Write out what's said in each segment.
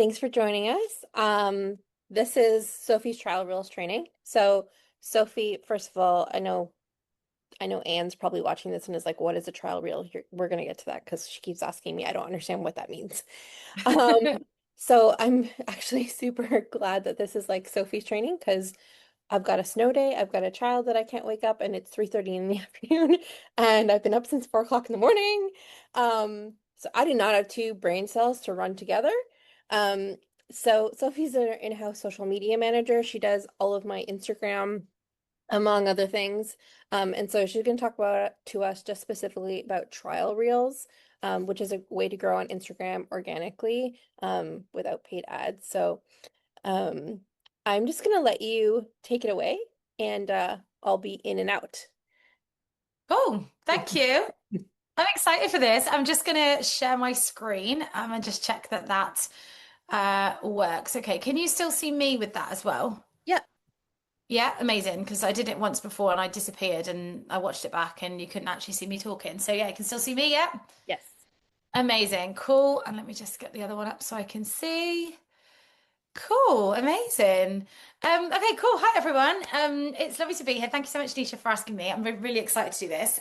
Thanks for joining us. This is Sophie's Trial Reels training. So, Sophie, first of all, I know Anne's probably watching this and is like, "What is a trial reel?" We're gonna get to that because she keeps asking me. I don't understand what that means. Um, so I'm actually super glad that this is like Sophie's training because I've got a snow day. I've got a child that I can't wake up, and it's 3:30 in the afternoon, and I've been up since 4 o'clock in the morning. So I do not have two brain cells to run together. Um, so Sophie's an in-house social media manager. She does all of my Instagram, among other things. And so she's going to talk about to us just specifically about trial reels, which is a way to grow on Instagram organically, without paid ads. So. Um, I'm just gonna let you take it away and I'll be in and out. Cool. Thank you. I'm excited for this. I'm just going to share my screen and just check that works. Okay. Can you still see me with that as well? Yeah. Yeah, amazing. Because I did it once before and I disappeared and I watched it back and you couldn't actually see me talking. So yeah, you can still see me. Yeah. Yes. Amazing. Cool. And let me just get the other one up so I can see. Cool, amazing. Okay, cool. Hi everyone. It's lovely to be here. Thank you so much, Nisha, for asking me. I'm really excited to do this.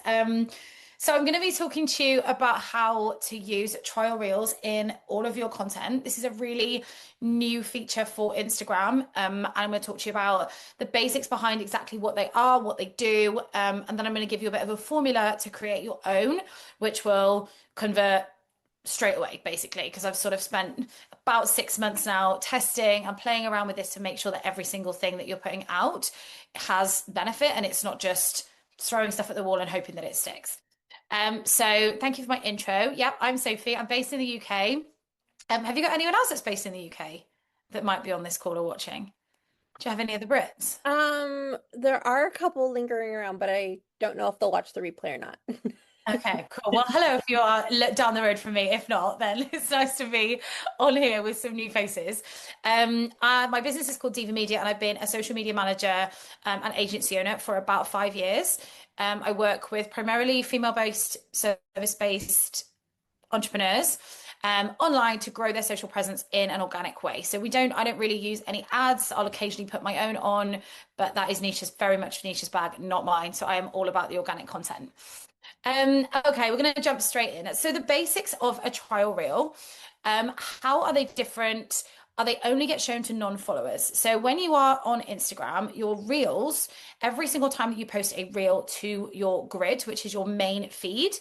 So I'm going to be talking to you about how to use trial reels in all of your content. This is a really new feature for Instagram. And I'm going to talk to you about the basics behind exactly what they are, what they do, and then I'm going to give you a bit of a formula to create your own, which will convert straight away, basically, because I've sort of spent about 6 months now testing and playing around with this to make sure that every single thing that you're putting out has benefit and it's not just throwing stuff at the wall and hoping that it sticks. So thank you for my intro. Yep, I'm Sophie. I'm based in the UK. Have you got anyone else that's based in the UK that might be on this call or watching? Do you have any other Brits? There are a couple lingering around, but I don't know if they'll watch the replay or not. Okay, cool. Well, hello if you are down the road from me. If not, then it's nice to be on here with some new faces. My business is called Diva Media, and I've been a social media manager and agency owner for about 5 years. I work with primarily female-based, service-based entrepreneurs online to grow their social presence in an organic way. So I don't really use any ads. I'll occasionally put my own on, but that is very much Nisha's bag, not mine. So I am all about the organic content. Okay, we're going to jump straight in. So the basics of a trial reel, how are they different? Are they only get shown to non-followers? So when you are on Instagram, your reels, every single time that you post a reel to your grid, which is your main feed,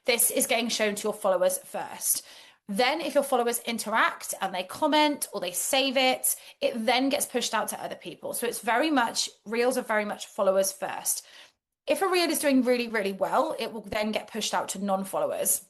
this is getting shown to your followers first. Then, if your followers interact and they comment or they save it, it then gets pushed out to other people. So reels are very much followers first. If a reel is doing really, really well, it will then get pushed out to non-followers.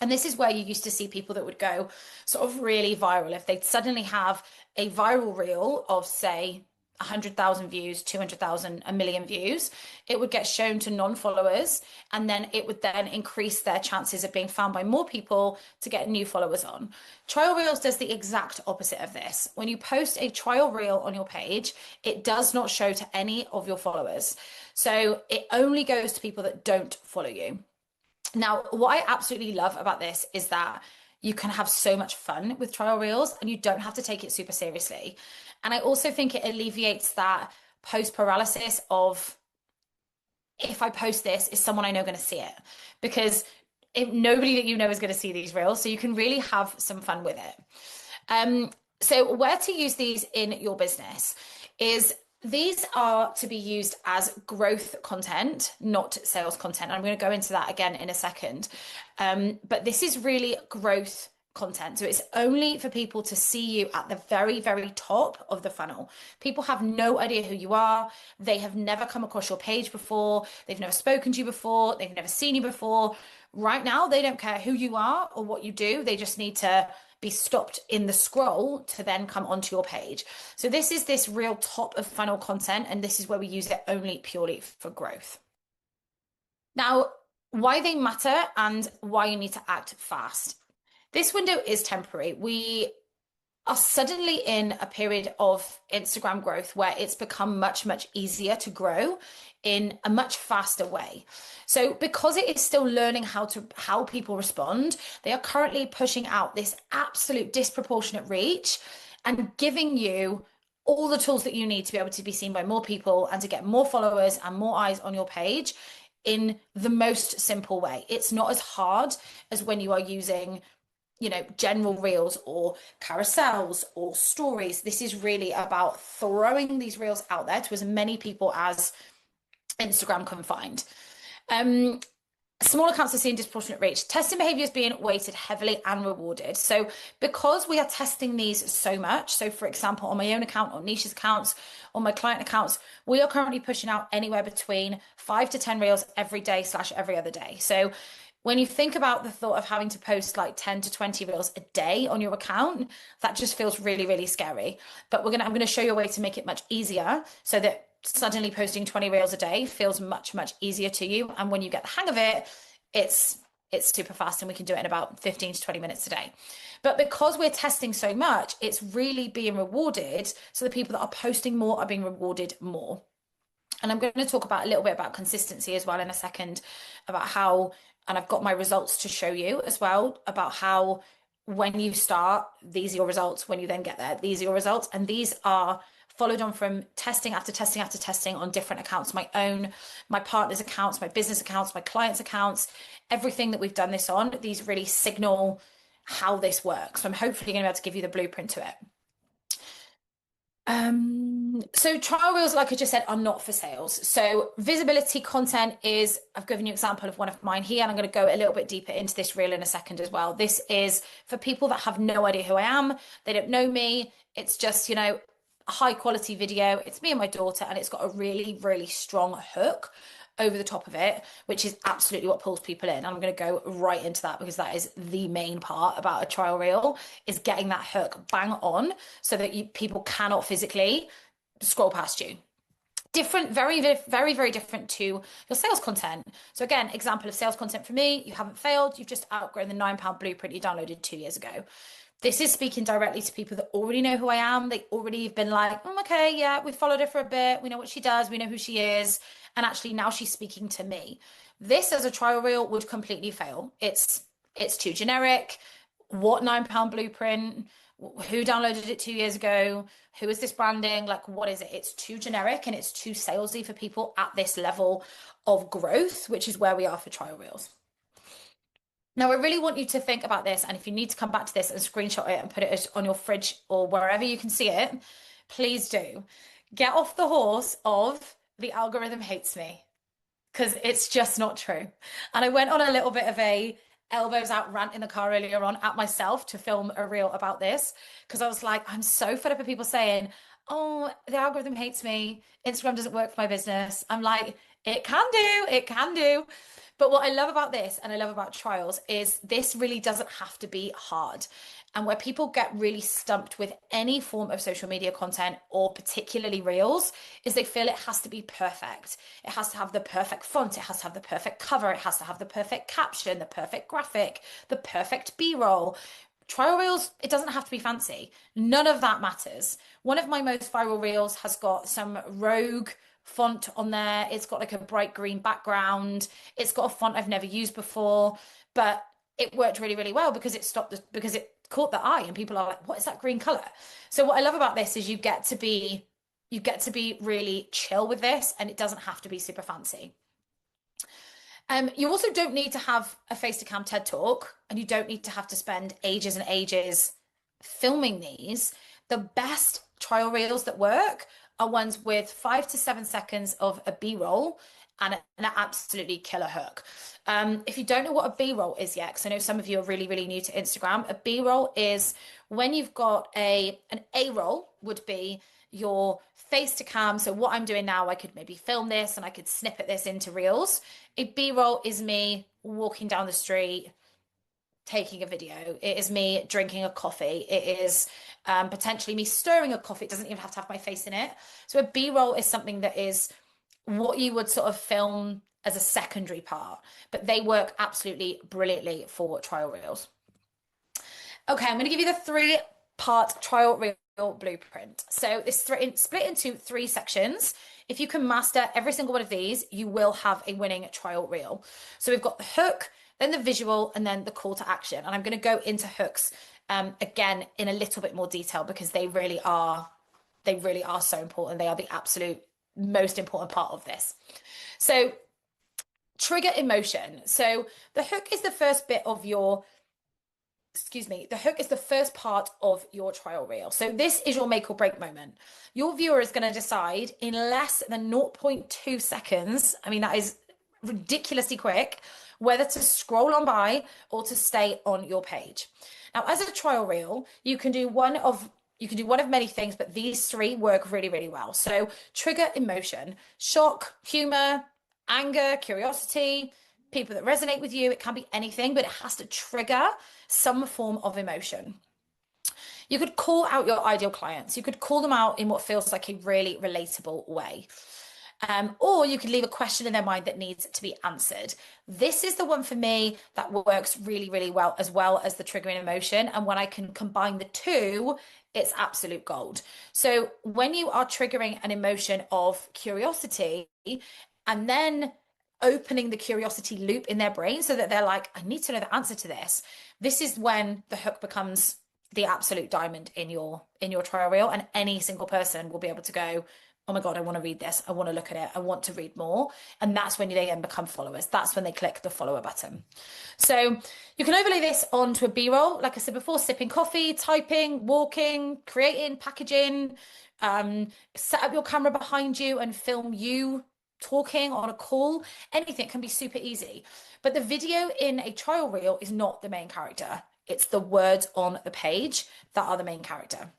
And this is where you used to see people that would go sort of really viral. If they'd suddenly have a viral reel of, say, 100,000 views, 200,000, a million views, it would get shown to non-followers, and then it would then increase their chances of being found by more people to get new followers on. Trial Reels does the exact opposite of this. When you post a trial reel on your page, it does not show to any of your followers. So it only goes to people that don't follow you. Now, what I absolutely love about this is that you can have so much fun with trial reels and you don't have to take it super seriously. And I also think it alleviates that post paralysis of, if I post this, is someone I know going to see it? Because if nobody that you know is going to see these reels, so you can really have some fun with it. So where to use these in your business is, these are to be used as growth content, not sales content. I'm going to go into that again in a second. But this is really growth content. So it's only for people to see you at the very, very top of the funnel. People have no idea who you are. They have never come across your page before. They've never spoken to you before. They've never seen you before. Right now, they don't care who you are or what you do. They just need to be stopped in the scroll to then come onto your page. So this real top of funnel content, and this is where we use it only purely for growth. Now, why they matter and why you need to act fast. This window is temporary. We are suddenly in a period of Instagram growth where it's become much, much easier to grow in a much faster way. So because it is still learning how people respond, they are currently pushing out this absolute disproportionate reach and giving you all the tools that you need to be able to be seen by more people and to get more followers and more eyes on your page in the most simple way. It's not as hard as when you are using, general reels or carousels or stories. This is really about throwing these reels out there to as many people as Instagram can find. Small accounts are seeing disproportionate reach. Testing behavior is being weighted heavily and rewarded. So because we are testing these so much, so for example, on my own account, on Nisha's accounts, on my client accounts, we are currently pushing out anywhere between 5 to 10 reels every day / every other day. So when you think about the thought of having to post like 10 to 20 reels a day on your account, that just feels really, really scary. But I'm going to show you a way to make it much easier so that suddenly posting 20 reels a day feels much, much easier to you. And when you get the hang of it, it's super fast and we can do it in about 15 to 20 minutes a day. But because we're testing so much, it's really being rewarded. So the people that are posting more are being rewarded more. And I'm going to talk about a little bit about consistency as well in a second, about how, and I've got my results to show you as well, about how when you start, these are your results. When you then get there, these are your results. And these are followed on from testing after testing after testing on different accounts, my own, my partner's accounts, my business accounts, my clients' accounts, everything that we've done this on, these really signal how this works. So I'm hopefully going to be able to give you the blueprint to it. So trial reels, like I just said, are not for sales. So visibility content is, I've given you an example of one of mine here, and I'm going to go a little bit deeper into this reel in a second as well. This is for people that have no idea who I am. They don't know me. It's just, a high quality video. It's me and my daughter, and it's got a really, really strong hook over the top of it, which is absolutely what pulls people in. And I'm going to go right into that because that is the main part about a trial reel, is getting that hook bang on so that people cannot physically scroll past you. Different, very, very, very different to your sales content. So again, example of sales content for me, you haven't failed, you've just outgrown the £9 blueprint you downloaded 2 years ago. This is speaking directly to people that already know who I am. They already have been like, okay, yeah, we followed her for a bit. We know what she does. We know who she is. And actually now she's speaking to me. This as a trial reel would completely fail. It's too generic. What £9 blueprint? Who downloaded it 2 years ago? Who is this branding? Like, what is it? It's too generic and it's too salesy for people at this level of growth, which is where we are for trial reels. Now, I really want you to think about this, and if you need to come back to this and screenshot it and put it on your fridge or wherever you can see it, please do. Get off the horse of the algorithm hates me, because it's just not true. And I went on a little bit of a elbows out rant in the car earlier on at myself to film a reel about this, because I was like, I'm so fed up of people saying, oh, the algorithm hates me. Instagram doesn't work for my business. I'm like, it can do, it can do. But what I love about this and I love about trials is this really doesn't have to be hard. And where people get really stumped with any form of social media content, or particularly reels, is they feel it has to be perfect. It has to have the perfect font. It has to have the perfect cover. It has to have the perfect caption, the perfect graphic, the perfect B-roll. Trial reels, it doesn't have to be fancy. None of that matters. One of my most viral reels has got some rogue font on there. It's got like a bright green background. It's got a font I've never used before, but it worked really, really well because because it caught the eye and people are like, what is that green color? So what I love about this is you get to be really chill with this, and it doesn't have to be super fancy. You also don't need to have a face-to-cam TED Talk, and you don't need to have to spend ages and ages filming these. The best trial reels that work are ones with 5 to 7 seconds of a B-roll and an absolutely killer hook. If you don't know what a B-roll is yet, because I know some of you are really, really new to Instagram, a B-roll is when you've got an A-roll would be your face to cam. So what I'm doing now, I could maybe film this and I could snippet this into reels. A B-roll is me walking down the street, taking a video. It is me drinking a coffee. It is potentially me stirring a coffee. It doesn't even have to have my face in it. So a B-roll is something that is what you would sort of film as a secondary part, but they work absolutely brilliantly for trial reels. Okay, I'm going to give you the 3-part trial reel blueprint. So this split into 3 sections. If you can master every single one of these, you will have a winning trial reel. So we've got the hook, then the visual, and then the call to action. And I'm going to go into hooks again in a little bit more detail because they really are so important. They are the absolute most important part of this. So trigger emotion. So the hook is the first bit of your the hook is the first part of your trial reel. So this is your make or break moment. Your viewer is going to decide in less than 0.2 seconds. I mean, that is ridiculously quick, whether to scroll on by or to stay on your page. Now, as a trial reel, you can do one of many things, but these three work really, really well. So trigger emotion, shock, humor, anger, curiosity, people that resonate with you. It can be anything, but it has to trigger some form of emotion. You could call out your ideal clients. You could call them out in what feels like a really relatable way. Or you could leave a question in their mind that needs to be answered. This is the one for me that works really, really well as the triggering emotion. And when I can combine the two, it's absolute gold. So when you are triggering an emotion of curiosity and then opening the curiosity loop in their brain so that they're like, I need to know the answer to this. This is when the hook becomes the absolute diamond in your trial reel, and any single person will be able to go, oh my God, I want to read this. I want to look at it. I want to read more. And that's when they then become followers. That's when they click the follower button. So you can overlay this onto a B-roll. Like I said before, sipping coffee, typing, walking, creating, packaging, set up your camera behind you and film you talking on a call. Anything can be super easy. But the video in a trial reel is not the main character. It's the words on the page that are the main character.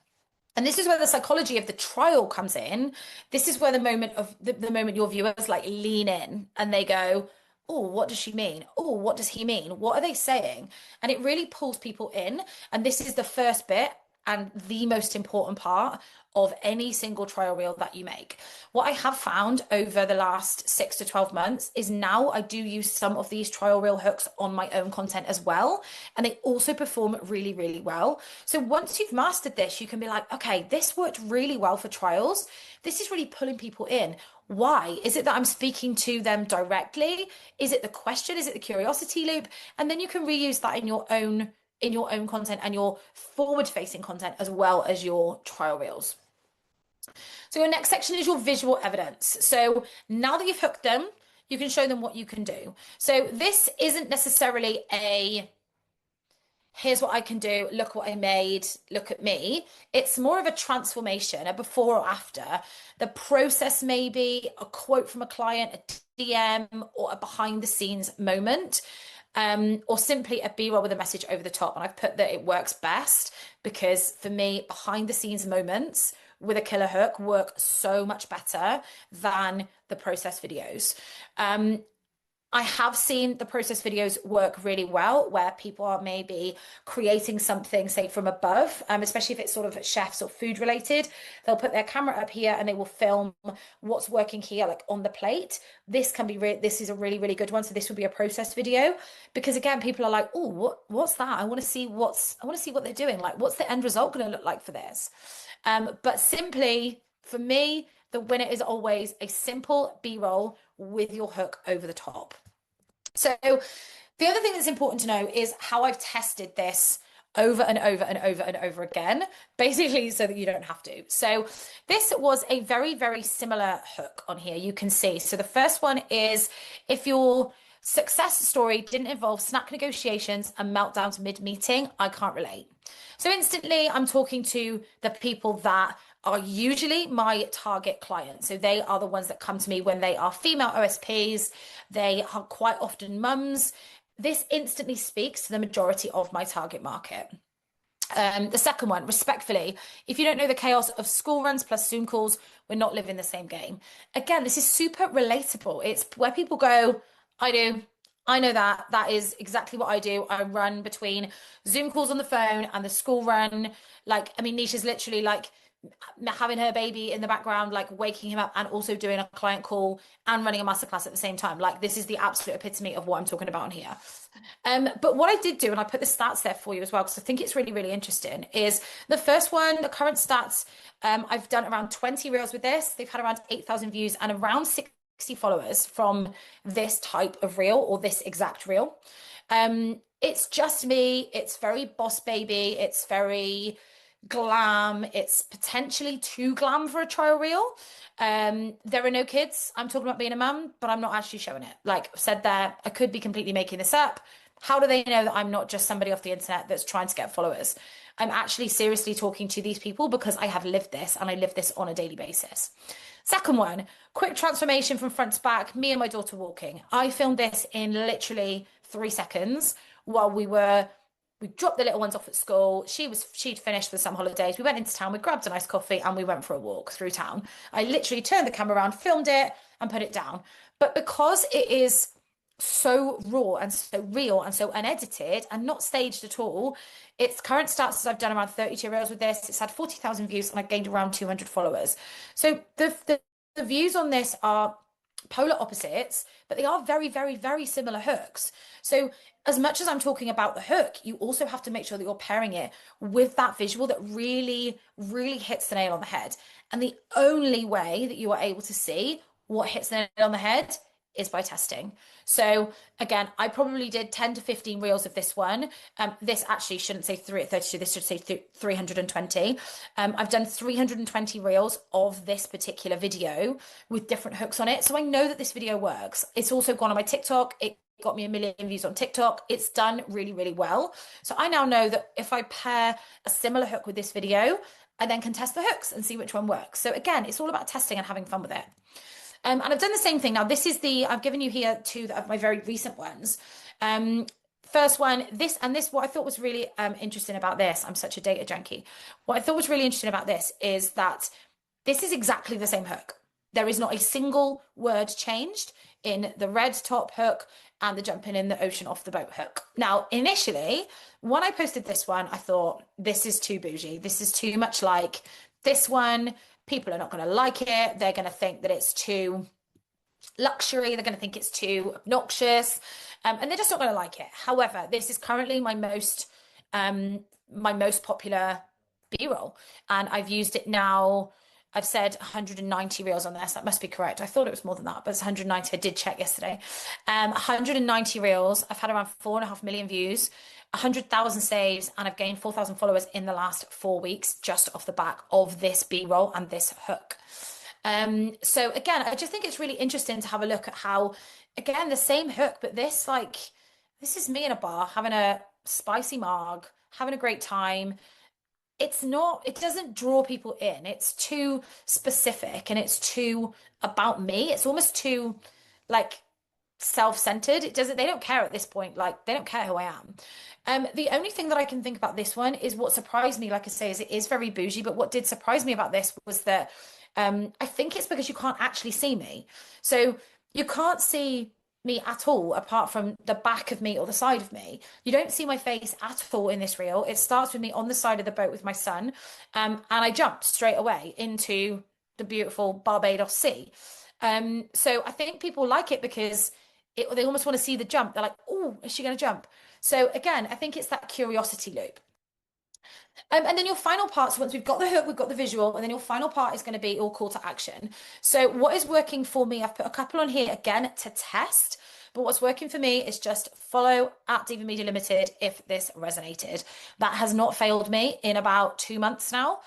And this is where the psychology of the trial comes in. This is where the moment your viewers like lean in and they go, oh, what does she mean? Oh, what does he mean? What are they saying? And it really pulls people in. And this is the first bit and the most important part of any single trial reel that you make. What I have found over the last 6 to 12 months is now I do use some of these trial reel hooks on my own content as well. And they also perform really, really well. So once you've mastered this, you can be like, okay, this worked really well for trials. This is really pulling people in. Why? Is it that I'm speaking to them directly? Is it the question? Is it the curiosity loop? And then you can reuse that in your own content and your forward-facing content as well as your trial reels. So your next section is your visual evidence. So now that you've hooked them, you can show them what you can do. So this isn't necessarily a here's what I can do, look what I made, look at me. It's more of a transformation, a before or after. The process may be a quote from a client, a DM, or a behind the scenes moment. Or simply a B-roll with a message over the top. And I've put that it works best because for me, behind the scenes moments with a killer hook work so much better than the process videos. I have seen the process videos work really well where people are maybe creating something, say from above, especially if it's sort of chefs or food related. They'll put their camera up here and they will film what's working here, like on the plate. This can be this is a really, really good one. So this would be a process video because again, people are like, oh, what's that? I want to see what they're doing. Like, what's the end result going to look like for this? But simply for me, the winner is always a simple B-roll with your hook over the top. So the other thing that's important to know is how I've tested this over and over and over and over again, basically so that you don't have to. So this was a very, very similar hook on here. You can see. So the first one is if your success story didn't involve snack negotiations and meltdowns mid-meeting, I can't relate. So instantly I'm talking to the people that are usually my target clients. So they are the ones that come to me when they are female OSPs. They are quite often mums. This instantly speaks to the majority of my target market. The second one, respectfully, if you don't know the chaos of school runs plus Zoom calls, we're not living the same game. Again, this is super relatable. It's where people go, I do. I know that. That is exactly what I do. I run between Zoom calls on the phone and the school run. Like, I mean, Nisha's literally like having her baby in the background, like waking him up and also doing a client call and running a masterclass at the same time. Like this is the absolute epitome of what I'm talking about on here. But what I did do, and I put the stats there for you as well, because I think it's really, really interesting, is the first one, the current stats, I've done around 20 reels with this. They've had around 8,000 views and around 60 followers from this type of reel or this exact reel. It's just me. It's very boss baby. It's very glam. It's potentially too glam for a trial reel. There are no kids. I'm talking about being a mum, but I'm not actually showing it. Like I've said there, I could be completely making this up. How do they know that I'm not just somebody off the internet that's trying to get followers? I'm actually seriously talking to these people because I have lived this and I live this on a daily basis. Second one, quick transformation from front to back, me and my daughter walking. I filmed this in literally 3 seconds while we dropped the little ones off at school. She'd finished for some holidays. We went into town, we grabbed a nice coffee and we went for a walk through town. I literally turned the camera around, filmed it and put it down. But because it is so raw and so real and so unedited and not staged at all, its current stats is I've done around 32 reels with this. It's had 40,000 views and I've gained around 200 followers. So the views on this are polar opposites, but they are very, very, very similar hooks. So as much as I'm talking about the hook, you also have to make sure that you're pairing it with that visual that really, really hits the nail on the head. And the only way that you are able to see what hits the nail on the head is by testing. So again, I probably did 10 to 15 reels of this one. This actually shouldn't say 32, this should say 320. I've done 320 reels of this particular video with different hooks on it. So I know that this video works. It's also gone on my TikTok. It got me 1 million views on TikTok. It's done really, really well. So I now know that if I pair a similar hook with this video, I then can test the hooks and see which one works. So again, it's all about testing and having fun with it. And I've done the same thing. Now, this is I've given you here two of my very recent ones. First one, what I thought was really interesting about this, I'm such a data junkie. What I thought was really interesting about this is that this is exactly the same hook. There is not a single word changed in the red top hook and the jumping in the ocean off the boat hook. Now, initially, when I posted this one, I thought, this is too bougie. This is too much like this one. People are not going to like it. They're going to think that it's too luxury. They're going to think it's too obnoxious. And they're just not going to like it. However, this is currently my most popular B-roll. And I've used it now. I've said 190 reels on this. That must be correct. I thought it was more than that, but it's 190. I did check yesterday. 190 reels. I've had around 4.5 million views. 100,000 saves, and I've gained 4,000 followers in the last 4 weeks just off the back of this B-roll and this hook. So again, I just think it's really interesting to have a look at how, again, the same hook, but this is me in a bar having a spicy marg, having a great time. It doesn't draw people in. It's too specific and it's too about me. It's almost too like self-centered. They don't care at this point. Like they don't care who I am. The only thing that I can think about this one is what surprised me, like I say, is it is very bougie, but what did surprise me about this was that I think it's because you can't actually see me. So you can't see me at all apart from the back of me or the side of me. You don't see my face at all in this reel. It starts with me on the side of the boat with my son, and I jumped straight away into the beautiful Barbados Sea. So I think people like it because they almost want to see the jump. They're like, oh, is she going to jump? So again, I think it's that curiosity loop. And then your final part, so once we've got the hook, we've got the visual, and then your final part is going to be all call to action. So what is working for me, I've put a couple on here again to test, but what's working for me is just follow at Diva Media Limited if this resonated. That has not failed me in about 2 months now.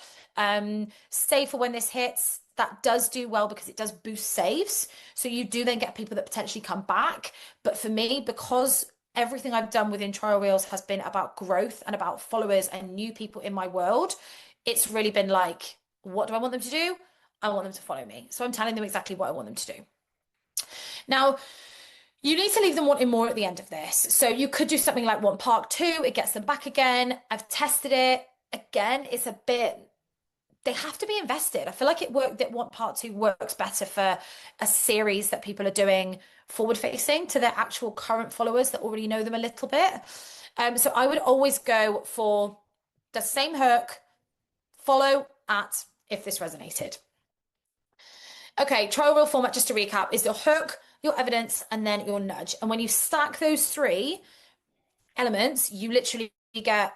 Save for when this hits. That does do well because it does boost saves. So you do then get people that potentially come back. But for me, because everything I've done within Trial Reels has been about growth and about followers and new people in my world, it's really been like, what do I want them to do? I want them to follow me. So I'm telling them exactly what I want them to do. Now, you need to leave them wanting more at the end of this. So you could do something like Want Part 2. It gets them back again. I've tested it. Again, it's a bit... they have to be invested. I feel like Want Part 2 works better for a series that people are doing forward facing to their actual current followers that already know them a little bit. So I would always go for the same hook, follow at if this resonated. Okay, trial reel format, just to recap, is your hook, your evidence, and then your nudge. And when you stack those three elements, you literally get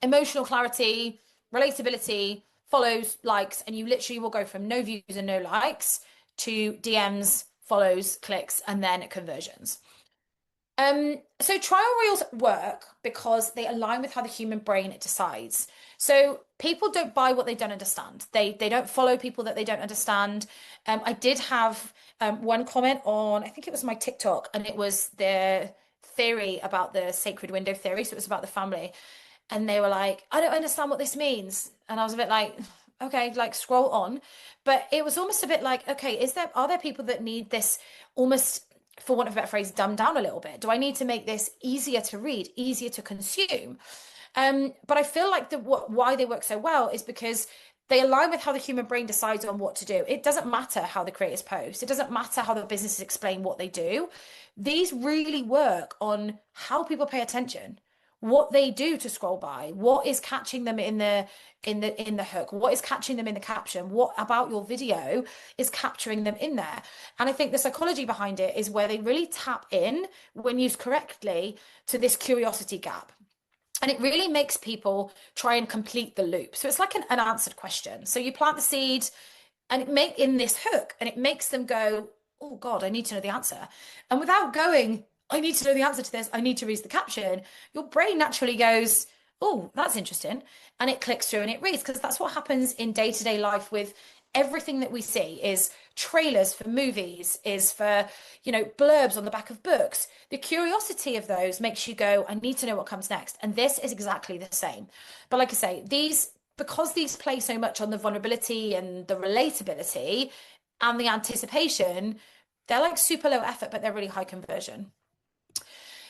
emotional clarity, relatability, follows, likes, and you literally will go from no views and no likes to DMs, follows, clicks, and then conversions. So trial reels work because they align with how the human brain decides. So people don't buy what they don't understand. They don't follow people that they don't understand. I did have one comment on, I think it was my TikTok, and it was the theory about the sacred window theory. So it was about the family. And they were like, I don't understand what this means. And I was a bit like, okay, like scroll on. But it was almost a bit like, okay, are there people that need this almost, for want of a better phrase, dumbed down a little bit? Do I need to make this easier to read, easier to consume? But I feel like why they work so well is because they align with how the human brain decides on what to do. It doesn't matter how the creators post. It doesn't matter how the businesses explain what they do. These really work on how people pay attention, what they do to scroll by, what is catching them in the hook, what is catching them in the caption, what about your video is capturing them in there. And I think the psychology behind it is where they really tap in, when used correctly, to this curiosity gap. And it really makes people try and complete the loop. So it's like an unanswered question. So you plant the seed and in this hook, and it makes them go, oh God, I need to know the answer. And without going, I need to know the answer to this, I need to read the caption, your brain naturally goes, oh, that's interesting. And it clicks through and it reads, because that's what happens in day-to-day life with everything that we see is trailers for movies, is for, blurbs on the back of books. The curiosity of those makes you go, I need to know what comes next. And this is exactly the same. But like I say, because these play so much on the vulnerability and the relatability and the anticipation, they're like super low effort, but they're really high conversion.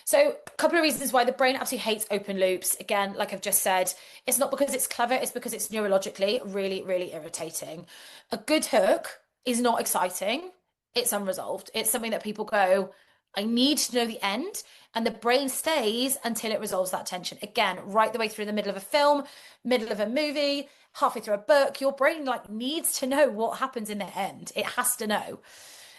So a couple of reasons why the brain absolutely hates open loops. Again, like I've just said, it's not because it's clever, it's because it's neurologically really, really irritating. A good hook is not exciting. It's unresolved. It's something that people go, I need to know the end. And the brain stays until it resolves that tension. Again, right the way through the middle of a film, middle of a movie, halfway through a book, your brain needs to know what happens in the end. It has to know.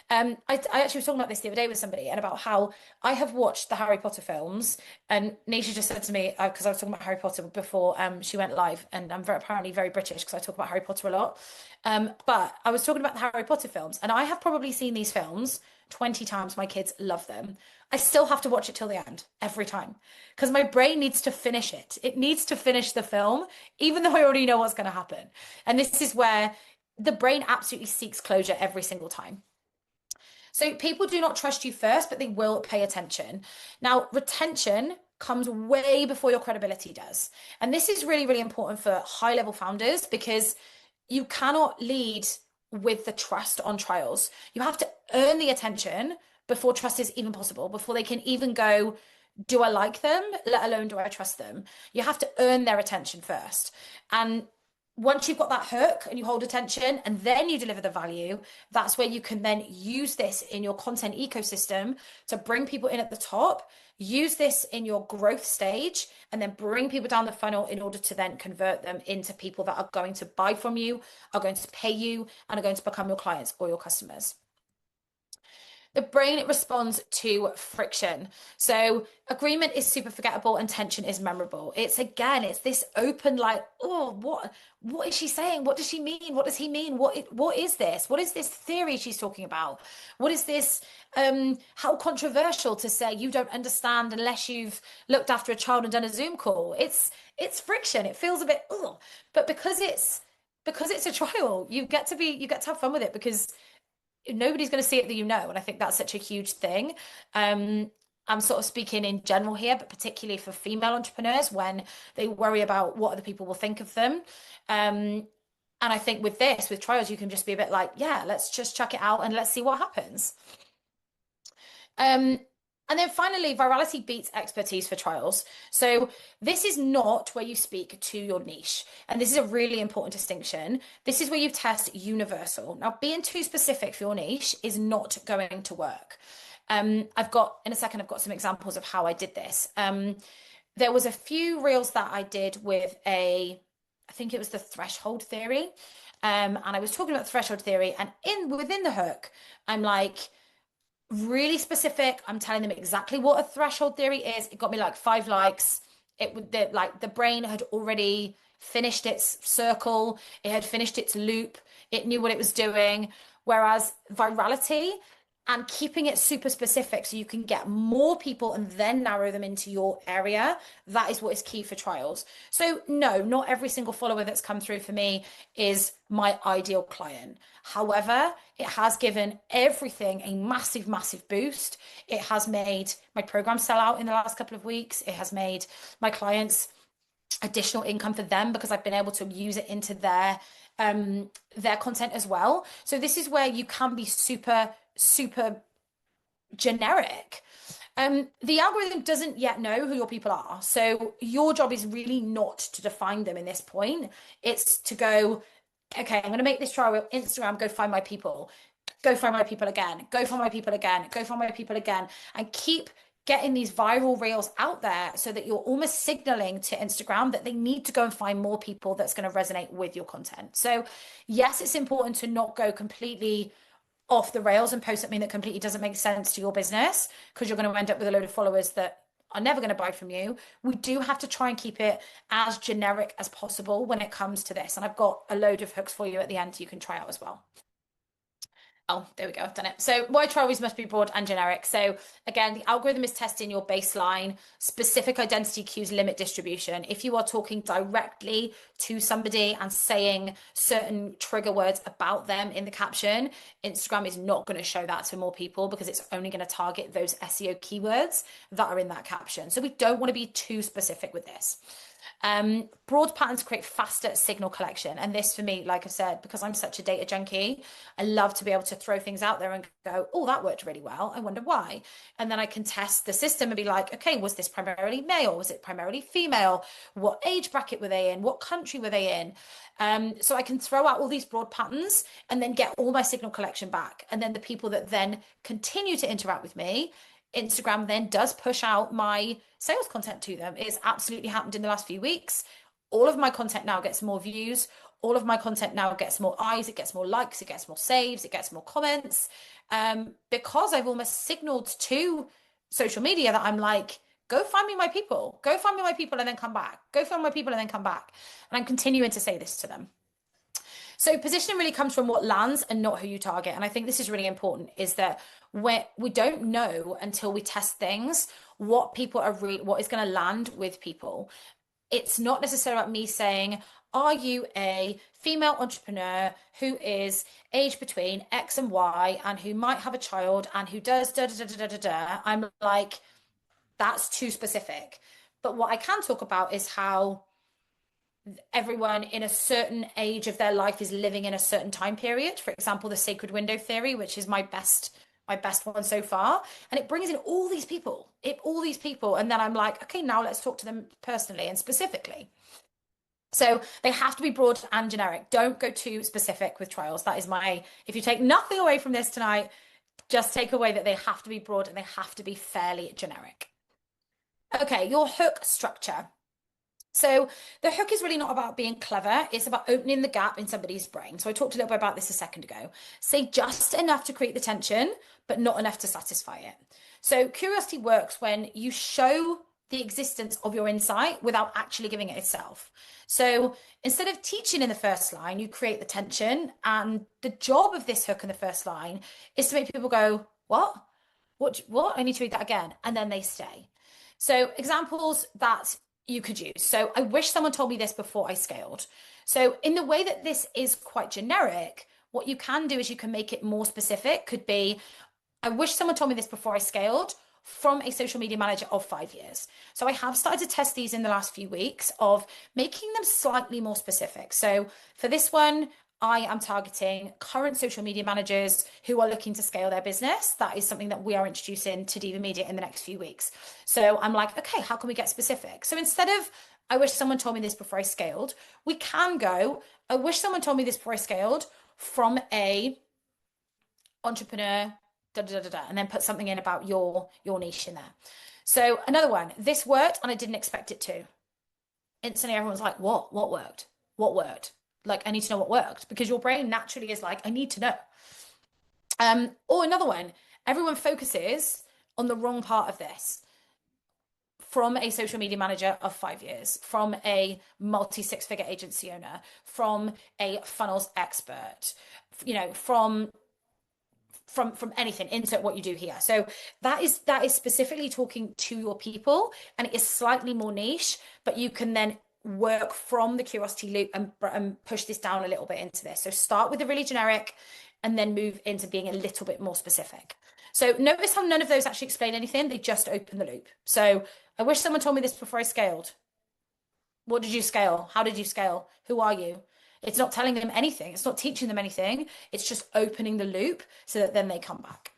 I actually was talking about this the other day with somebody, and about how I have watched the Harry Potter films, and Nisha just said to me, because I was talking about Harry Potter before she went live, and I'm apparently very British because I talk about Harry Potter a lot. But I was talking about the Harry Potter films, and I have probably seen these films 20 times. My kids love them. I still have to watch it till the end every time because my brain needs to finish it. It needs to finish the film, even though I already know what's going to happen. And this is where the brain absolutely seeks closure every single time. So people do not trust you first, but they will pay attention. Now, retention comes way before your credibility does. And this is really, really important for high-level founders because you cannot lead with the trust on trials. You have to earn the attention before trust is even possible, before they can even go, do I like them, let alone do I trust them? You have to earn their attention first. And once you've got that hook and you hold attention and then you deliver the value, that's where you can then use this in your content ecosystem to bring people in at the top, use this in your growth stage, and then bring people down the funnel in order to then convert them into people that are going to buy from you, are going to pay you, and are going to become your clients or your customers. The brain responds to friction. So agreement is super forgettable and tension is memorable. It's this open, oh, what is she saying? What does she mean? What does he mean? What is this? What is this theory she's talking about? What is this? How controversial to say you don't understand unless you've looked after a child and done a Zoom call. It's friction. It feels a bit, oh, but because it's a trial, you get to have fun with it because nobody's going to see it that and I think that's such a huge thing. I'm sort of speaking in general here, but particularly for female entrepreneurs when they worry about what other people will think of them. And I think with trials, you can just be a bit like, yeah, let's just chuck it out and let's see what happens. And then finally, virality beats expertise for trials. So this is not where you speak to your niche. And this is a really important distinction. This is where you test universal. Now, being too specific for your niche is not going to work. In a second, I've got some examples of how I did this. There was a few reels that I did with I I think it was the threshold theory. And I was talking about the threshold theory, and within the hook, I'm like really specific. I'm telling them exactly what a threshold theory is. It got me like 5 likes. It would like the brain had already finished its circle, it had finished its loop, it knew what it was doing. Whereas virality and keeping it super specific so you can get more people and then narrow them into your area, that is what is key for trials. So no, not every single follower that's come through for me is my ideal client. However, it has given everything a massive, massive boost. It has made my program sell out in the last couple of weeks. It has made my clients additional income for them because I've been able to use it into their content as well. So this is where you can be super, super generic. The algorithm doesn't yet know who your people are. So your job is really not to define them in this point. It's to go, okay, I'm going to make this trial with Instagram, go find my people, go find my people again, go find my people again, go find my people again, and keep getting these viral reels out there so that you're almost signaling to Instagram that they need to go and find more people that's going to resonate with your content. So yes, it's important to not go completely off the rails and post something that completely doesn't make sense to your business, because you're going to end up with a load of followers that are never going to buy from you. We do have to try and keep it as generic as possible when it comes to this. And I've got a load of hooks for you at the end you can try out as well. Oh, there we go. I've done it. So why trials must be broad and generic. So again, the algorithm is testing your baseline, specific identity cues, limit distribution. If you are talking directly to somebody and saying certain trigger words about them in the caption, Instagram is not going to show that to more people because it's only going to target those SEO keywords that are in that caption. So we don't want to be too specific with this. Broad patterns create faster signal collection. And this for me, like I said, because I'm such a data junkie, I love to be able to throw things out there and go, oh, that worked really well. I wonder why. And then I can test the system and be like, okay, was this primarily male? Was it primarily female? What age bracket were they in? What country were they in? So I can throw out all these broad patterns and then get all my signal collection back. And then the people that then continue to interact with me, Instagram then does push out my sales content to them. It's absolutely happened in the last few weeks. All of my content now gets more views. All of my content now gets more eyes. It gets more likes. It gets more saves. It gets more comments. Because I've almost signaled to social media that I'm like, go find me my people. Go find me my people and then come back. Go find my people and then come back. And I'm continuing to say this to them. So positioning really comes from what lands and not who you target. And I think this is really important, is that we don't know until we test things what people are what is going to land with people. It's not necessarily about me saying, are you a female entrepreneur who is aged between X and Y and who might have a child and who does da da da da da da. I'm like, that's too specific. But what I can talk about is how everyone in a certain age of their life is living in a certain time period. For example, the sacred window theory, which is my best one so far, and it brings in all these people, and then I'm like, okay, now let's talk to them personally and specifically. So they have to be broad and generic. Don't go too specific with trials. That is if you take nothing away from this tonight, just take away that they have to be broad and they have to be fairly generic. Okay, your hook structure. So the hook is really not about being clever. It's about opening the gap in somebody's brain. So I talked a little bit about this a second ago. Say just enough to create the tension, but not enough to satisfy it. So curiosity works when you show the existence of your insight without actually giving it itself. So instead of teaching in the first line, you create the tension. And the job of this hook in the first line is to make people go, what? What? I need to read that again. And then they stay. So examples that you could use. So I wish someone told me this before I scaled. So in the way that this is quite generic, what you can do is you can make it more specific. Could be, I wish someone told me this before I scaled from a social media manager of 5 years. So I have started to test these in the last few weeks of making them slightly more specific. So for this one, I am targeting current social media managers who are looking to scale their business. That is something that we are introducing to Diva Media in the next few weeks. So I'm like, okay, how can we get specific? So instead of, I wish someone told me this before I scaled, we can go, I wish someone told me this before I scaled from a entrepreneur, da, da, da, da, and then put something in about your niche in there. So another one, this worked and I didn't expect it to. Instantly everyone's like, what worked? what worked. Like, I need to know what worked because your brain naturally is like, I need to know. Or another one, everyone focuses on the wrong part of this. From a social media manager of 5 years, from a multi six-figure agency owner, from a funnels expert, from anything, insert what you do here. So that is specifically talking to your people, and it is slightly more niche, but you can then work from the curiosity loop and push this down a little bit into this. So start with the really generic and then move into being a little bit more specific. So notice how none of those actually explain anything, they just open the loop. So I wish someone told me this before I scaled. What did you scale? How did you scale? Who are you? It's not telling them anything. It's not teaching them anything. It's just opening the loop so that then they come back.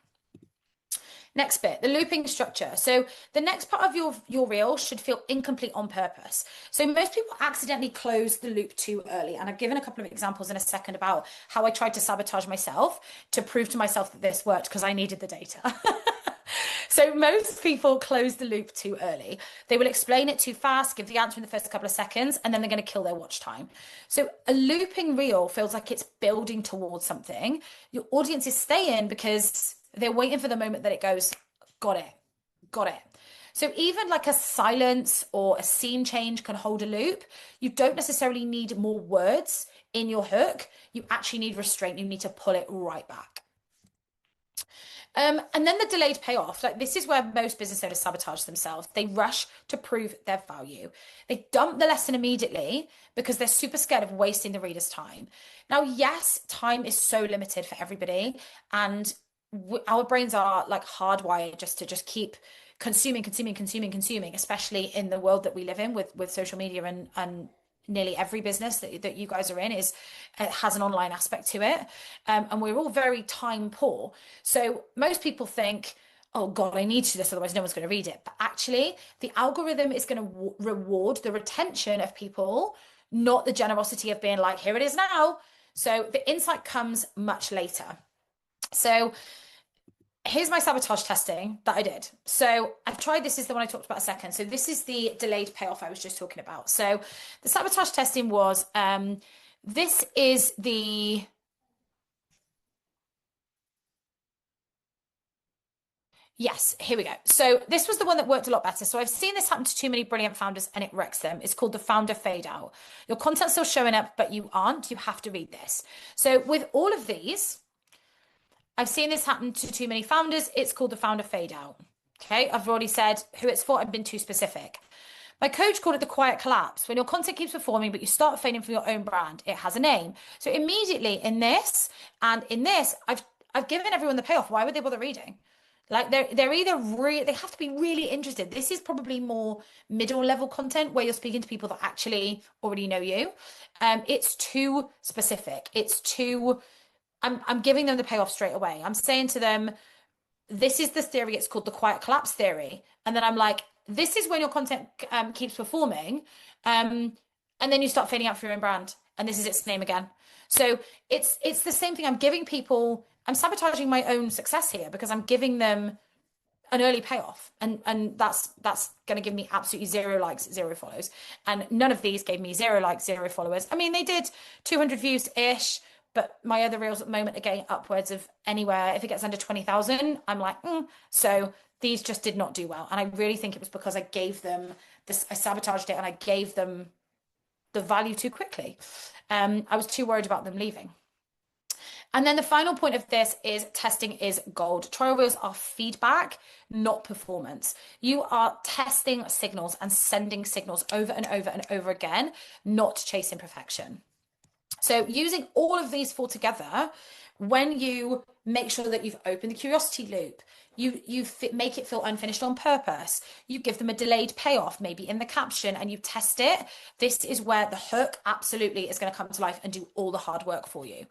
Next bit, the looping structure. So the next part of your reel should feel incomplete on purpose. So most people accidentally close the loop too early. And I've given a couple of examples in a second about how I tried to sabotage myself to prove to myself that this worked because I needed the data. So most people close the loop too early. They will explain it too fast, give the answer in the first couple of seconds, and then they're going to kill their watch time. So a looping reel feels like it's building towards something. Your audience is staying because they're waiting for the moment that it goes, got it, got it. So even like a silence or a scene change can hold a loop. You don't necessarily need more words in your hook. You actually need restraint. You need to pull it right back. And then the delayed payoff, like this is where most business owners sabotage themselves. They rush to prove their value. They dump the lesson immediately because they're super scared of wasting the reader's time. Now, yes, time is so limited for everybody, and our brains are like hardwired just to keep consuming, especially in the world that we live in with social media and nearly every business that you guys are in has an online aspect to it, and we're all very time poor. So most people think, oh God, I need to do this, otherwise no one's going to read it. But actually, the algorithm is going to reward the retention of people, not the generosity of being like, here it is now. So the insight comes much later. So here's my sabotage testing that I did. So I've tried, this is the one I talked about a second. So this is the delayed payoff I was just talking about. So the sabotage testing was, this is the, yes, here we go. So this was the one that worked a lot better. So I've seen this happen to too many brilliant founders and it wrecks them. It's called the founder fade out. Your content's still showing up, but you aren't. You have to read this. So with all of these, I've seen this happen to too many founders. It's called the founder fade out. Okay, I've already said who it's for. I've been too specific. My coach called it the quiet collapse. When your content keeps performing, but you start fading from your own brand, it has a name. So immediately in this and in this, I've given everyone the payoff. Why would they bother reading? Like they're either they have to be really interested. This is probably more middle level content where you're speaking to people that actually already know you. It's too specific. It's too. I'm giving them the payoff straight away. I'm saying to them, this is the theory. It's called the quiet collapse theory. And then I'm like, this is when your content keeps performing. And then you start fading out for your own brand. And this is its name again. So it's the same thing. I'm giving people, I'm sabotaging my own success here because I'm giving them an early payoff. And that's going to give me absolutely 0 likes, 0 follows. And none of these gave me 0 likes, 0 followers. I mean, they did 200 views-ish. But my other reels at the moment are getting upwards of anywhere. If it gets under 20,000, I'm like, So these just did not do well. And I really think it was because I gave them this, I sabotaged it and I gave them the value too quickly. I was too worried about them leaving. And then the final point of this is testing is gold. Trial reels are feedback, not performance. You are testing signals and sending signals over and over and over again, not chasing perfection. So using all of these 4 together, when you make sure that you've opened the curiosity loop, you make it feel unfinished on purpose, you give them a delayed payoff, maybe in the caption, and you test it, this is where the hook absolutely is going to come to life and do all the hard work for you.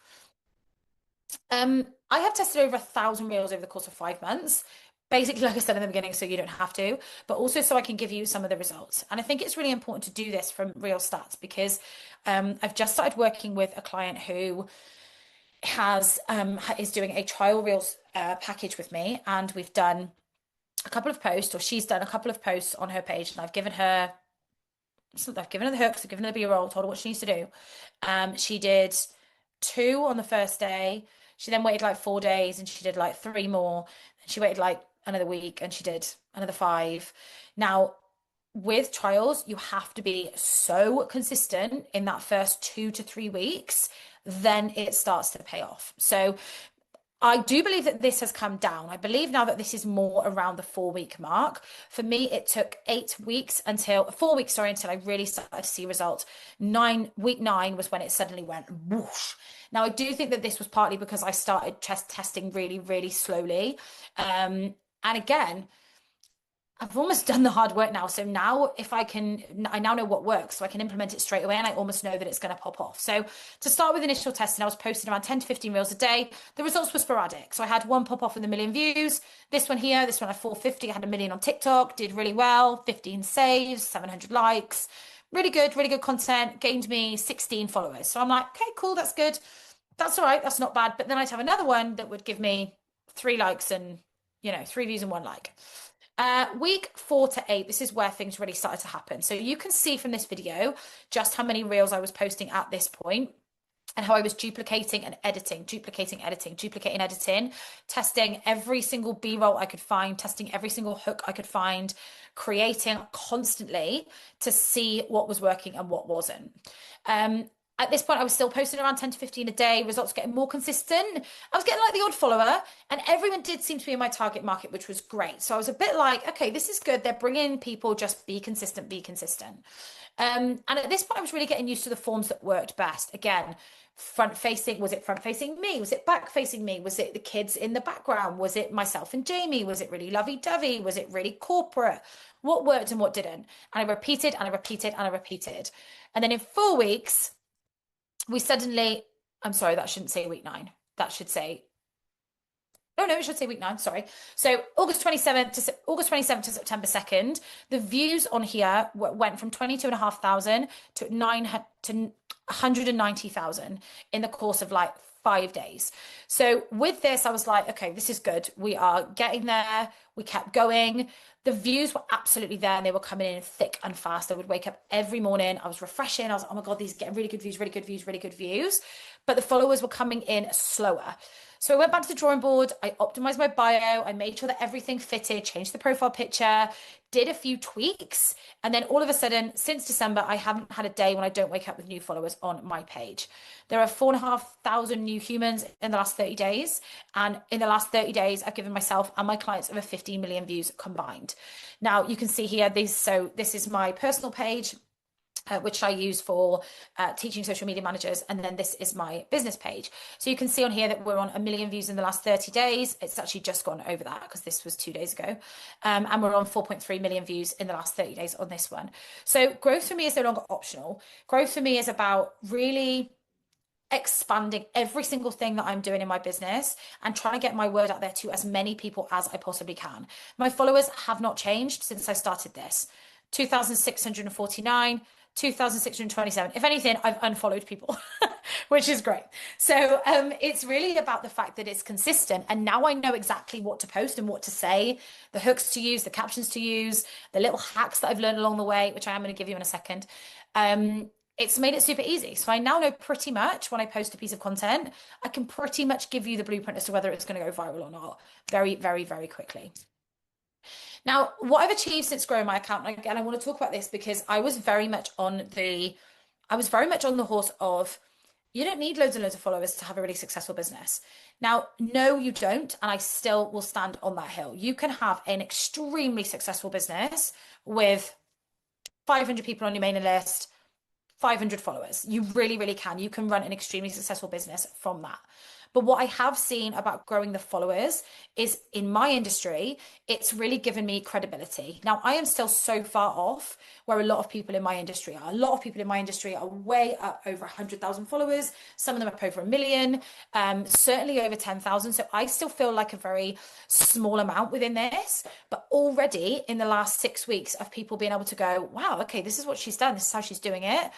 I have tested over 1,000 reels over the course of 5 months. Basically, like I said in the beginning, so you don't have to, but also so I can give you some of the results. And I think it's really important to do this from Reel Stats because I've just started working with a client who is doing a trial reels package with me, and we've done a couple of posts, or she's done a couple of posts on her page, and I've given her So they've given her the hooks, they've given her the B-roll, told her what she needs to do. She did 2 on the first day. She then waited like 4 days and she did like 3 more. And she waited like another week and she did another 5. Now, with trials, you have to be so consistent in that first 2 to 3 weeks, then it starts to pay off. So I do believe that this has come down. I believe now that this is more around the 4-week mark. For me, it took 4 weeks, sorry, until I really started to see results. Week 9 was when it suddenly went whoosh. Now, I do think that this was partly because I started testing really, really slowly. And again, I've almost done the hard work now. So now I now know what works, so I can implement it straight away and I almost know that it's going to pop off. So to start with initial testing, I was posting around 10 to 15 reels a day. The results were sporadic. So I had one pop off with 1 million views. This one here, this one had 450. I had 1 million on TikTok, did really well, 15 saves, 700 likes. Really good content, gained me 16 followers. So I'm like, okay, cool, that's good. That's all right, that's not bad. But then I'd have another one that would give me 3 likes and, 3 views and 1 like. Week 4 to 8, this is where things really started to happen. So you can see from this video just how many reels I was posting at this point and how I was duplicating and editing, testing every single B-roll I could find, testing every single hook I could find, creating constantly to see what was working and what wasn't. At this point, I was still posting around 10 to 15 a day, results getting more consistent. I was getting like the odd follower, and everyone did seem to be in my target market, which was great. So I was a bit like, okay, this is good. They're bringing people, just be consistent, be consistent. And at this point, I was really getting used to the forms that worked best. Again, front facing, was it front facing me? Was it back facing me? Was it the kids in the background? Was it myself and Jamie? Was it really lovey-dovey? Was it really corporate? What worked and what didn't? And I repeated and I repeated and I repeated. And then in 4 weeks, I'm sorry, that shouldn't say week 9. That should say, no, it should say week 9, sorry. So August 27th to September 2nd, the views on here went from 22,500 to 190,000 in the course of like 5 days. So with this, I was like, okay, this is good. We are getting there. We kept going. The views were absolutely there and they were coming in thick and fast. I would wake up every morning. I was refreshing. I was like, oh my God, these are getting really good views, really good views, really good views. But the followers were coming in slower. So I went back to the drawing board. I optimized my bio. I made sure that everything fitted, changed the profile picture, did a few tweaks. And then all of a sudden, since December, I haven't had a day when I don't wake up with new followers on my page. There are 4,500 new humans in the last 30 days. And in the last 30 days, I've given myself and my clients over 15 million views combined. Now you can see here, this is my personal page, which I use for teaching social media managers. And then this is my business page. So you can see on here that we're on 1 million views in the last 30 days. It's actually just gone over that because this was 2 days ago. And we're on 4.3 million views in the last 30 days on this one. So growth for me is no longer optional. Growth for me is about really expanding every single thing that I'm doing in my business and trying to get my word out there to as many people as I possibly can. My followers have not changed since I started this. 2,649, 2,627. If anything, I've unfollowed people, which is great. So it's really about the fact that it's consistent. And now I know exactly what to post and what to say, the hooks to use, the captions to use, the little hacks that I've learned along the way, which I am going to give you in a second. It's made it super easy. So I now know pretty much when I post a piece of content, I can pretty much give you the blueprint as to whether it's going to go viral or not very, very, very quickly. Now, what I've achieved since growing my account, and again, I want to talk about this because I was very much on the horse of, you don't need loads and loads of followers to have a really successful business. Now, no, you don't. And I still will stand on that hill. You can have an extremely successful business with 500 people on your mailing list, 500 followers. You really, really can. You can run an extremely successful business from that. But what I have seen about growing the followers is in my industry, it's really given me credibility. Now, I am still so far off where a lot of people in my industry are. A lot of people in my industry are way up over 100,000 followers. Some of them up over 1 million, certainly over 10,000. So I still feel like a very small amount within this. But already in the last 6 weeks of people being able to go, wow, okay, this is what she's done. This is how she's doing it.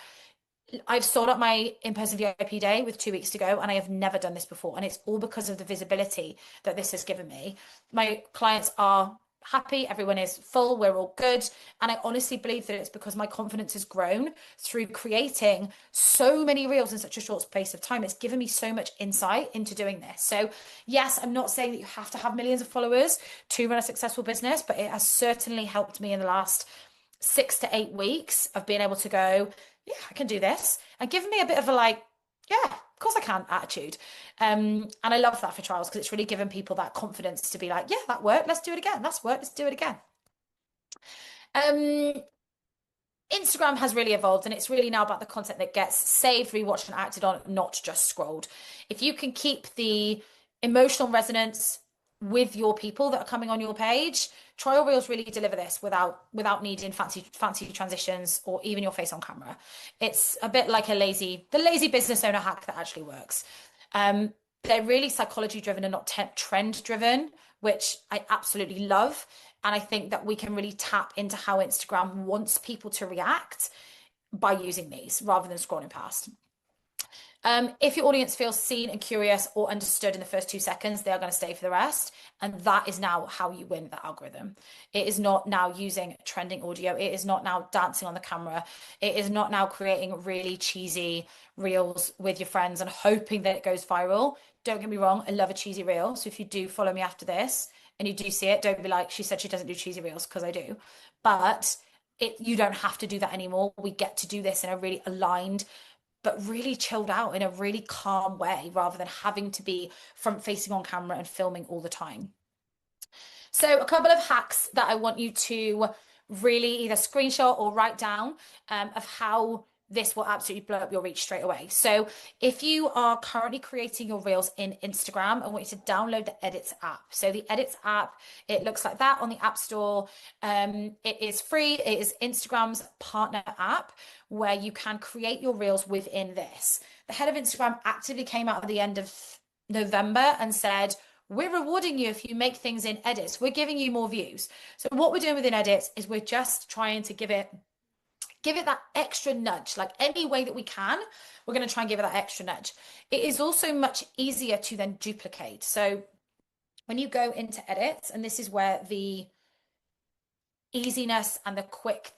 I've sold up my in-person VIP day with 2 weeks to go, and I have never done this before. And it's all because of the visibility that this has given me. My clients are happy, everyone is full, we're all good. And I honestly believe that it's because my confidence has grown through creating so many reels in such a short space of time. It's given me so much insight into doing this. So yes, I'm not saying that you have to have millions of followers to run a successful business, but it has certainly helped me in the last 6 to 8 weeks of being able to go, yeah, I can do this, and given me a bit of a like, yeah, of course I can attitude. And I love that for trials because it's really given people that confidence to be like, yeah, that worked, let's do it again. That's worked, let's do it again. Instagram has really evolved, and it's really now about the content that gets saved, rewatched, and acted on, not just scrolled. If you can keep the emotional resonance with your people that are coming on your page, trial reels really deliver this without needing fancy transitions or even your face on camera. It's a bit like the lazy business owner hack that actually works. They're really psychology driven and not trend driven, which I absolutely love. And I think that we can really tap into how Instagram wants people to react by using these rather than scrolling past. If your audience feels seen and curious or understood in the first 2 seconds, they are going to stay for the rest. And that is now how you win the algorithm. It is not now using trending audio. It is not now dancing on the camera. It is not now creating really cheesy reels with your friends and hoping that it goes viral. Don't get me wrong, I love a cheesy reel. So if you do follow me after this and you do see it, don't be like, she said she doesn't do cheesy reels, because I do. But you don't have to do that anymore. We get to do this in a really aligned, but really chilled out in a really calm way, rather than having to be front facing on camera and filming all the time. So a couple of hacks that I want you to really either screenshot or write down of how this will absolutely blow up your reach straight away. So if you are currently creating your reels in Instagram, I want you to download the Edits app. So the Edits app, it looks like that on the App Store. It is free. It is Instagram's partner app where you can create your reels within this. The head of Instagram actively came out at the end of November and said, we're rewarding you if you make things in Edits. We're giving you more views. So what we're doing within Edits is we're just trying to give it that extra nudge. Like any way that we can, we're going to try and give it that extra nudge. It is also much easier to then duplicate. So when you go into Edits, and this is where the easiness and the quick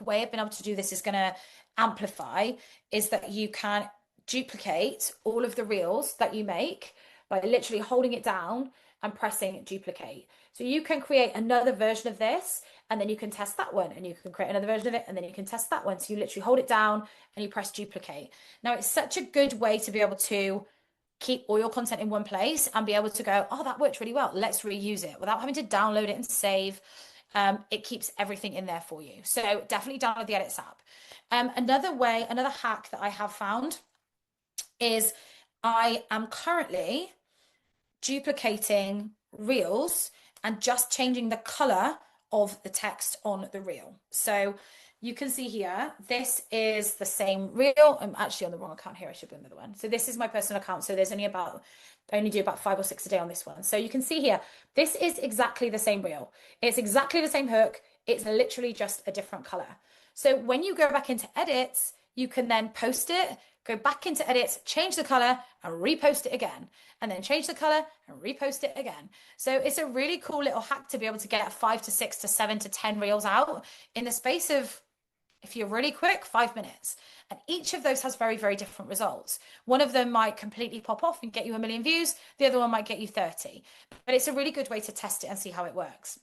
way of being able to do this is going to amplify, is that you can duplicate all of the reels that you make by literally holding it down and pressing duplicate. So you can create another version of this, and then you can test that one, and you can create another version of it, and then you can test that one. So you literally hold it down and you press duplicate. Now it's such a good way to be able to keep all your content in one place and be able to go, oh, that worked really well, let's reuse it, without having to download it and save. It keeps everything in there for you. So definitely download the Edits app. Another hack that I have found is I am currently duplicating reels and just changing the color of the text on the reel. So you can see here, this is the same reel. I'm actually on the wrong account here. I should be on the other one. So this is my personal account. So there's I only do about 5 or 6 a day on this one. So you can see here, this is exactly the same reel. It's exactly the same hook. It's literally just a different color. So when you go back into Edits, you can then post it, go back into Edits, change the color and repost it again, and then change the color and repost it again. So it's a really cool little hack to be able to get 5 to 6 to 7 to 10 reels out in the space of, if you're really quick, 5 minutes. And each of those has very, very different results. One of them might completely pop off and get you 1 million views. The other one might get you 30. But it's a really good way to test it and see how it works.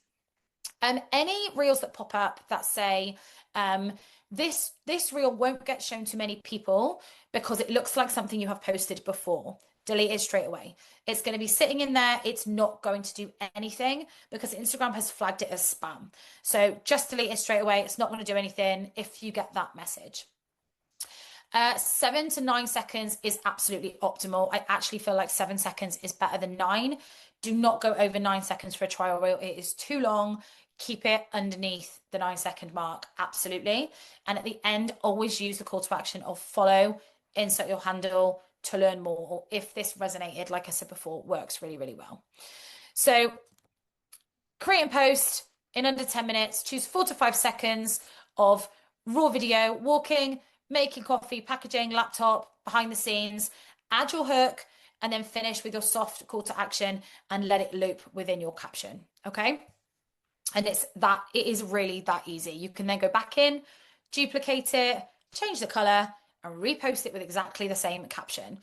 Any reels that pop up that say, this reel won't get shown to many people because it looks like something you have posted before, delete it straight away. It's going to be sitting in there. It's not going to do anything because Instagram has flagged it as spam. So just delete it straight away. It's not going to do anything if you get that message. 7 to 9 seconds is absolutely optimal. I actually feel like 7 seconds is better than 9. Do not go over 9 seconds for a trial reel. It is too long. Keep it underneath the 9-second mark. Absolutely. And at the end, always use the call to action of follow, insert your handle to learn more. Or if this resonated, like I said before, works really, really well. So create and post in under 10 minutes. Choose 4 to 5 seconds of raw video, walking, making coffee, packaging, laptop, behind the scenes. Add your hook and then finish with your soft call to action and let it loop within your caption. Okay. And it is really that easy. You can then go back in, duplicate it, change the color, and repost it with exactly the same caption.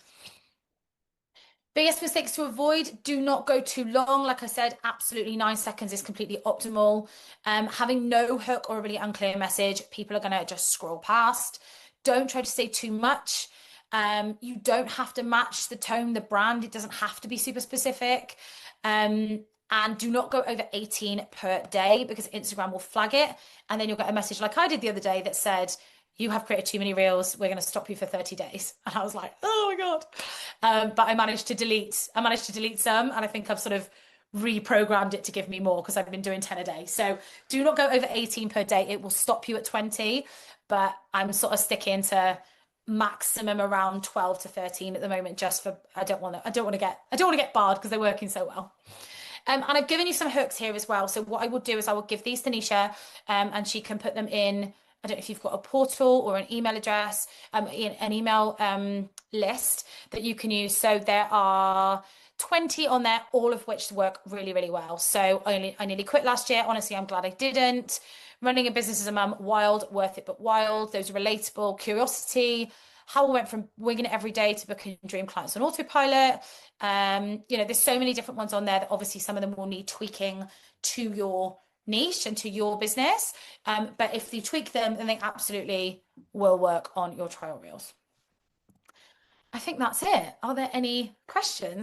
Biggest mistakes to avoid: do not go too long. Like I said, absolutely 9 seconds is completely optimal. Having no hook or a really unclear message, people are going to just scroll past. Don't try to say too much. You don't have to match the tone, the brand. It doesn't have to be super specific. And do not go over 18 per day, because Instagram will flag it. And then you'll get a message like I did the other day that said, you have created too many reels. We're going to stop you for 30 days. And I was like, oh my God. But I managed to delete some. And I think I've sort of reprogrammed it to give me more, because I've been doing 10 a day. So do not go over 18 per day. It will stop you at 20. But I'm sort of sticking to maximum around 12 to 13 at the moment, just for I don't want to get barred, because they're working so well. And I've given you some hooks here as well. So what I will do is I will give these to Nisha, and she can put them in. I don't know if you've got a portal or an email address, an email list that you can use. So there are 20 on there, all of which work really, really well. So I nearly quit last year. Honestly, I'm glad I didn't. Running a business as a mum, wild, worth it, but wild. Those relatable, curiosity, how I went from winging it every day to booking dream clients on autopilot. There's so many different ones on there that obviously some of them will need tweaking to your niche and to your business. But if you tweak them, then they absolutely will work on your trial reels. I think that's it. Are there any questions?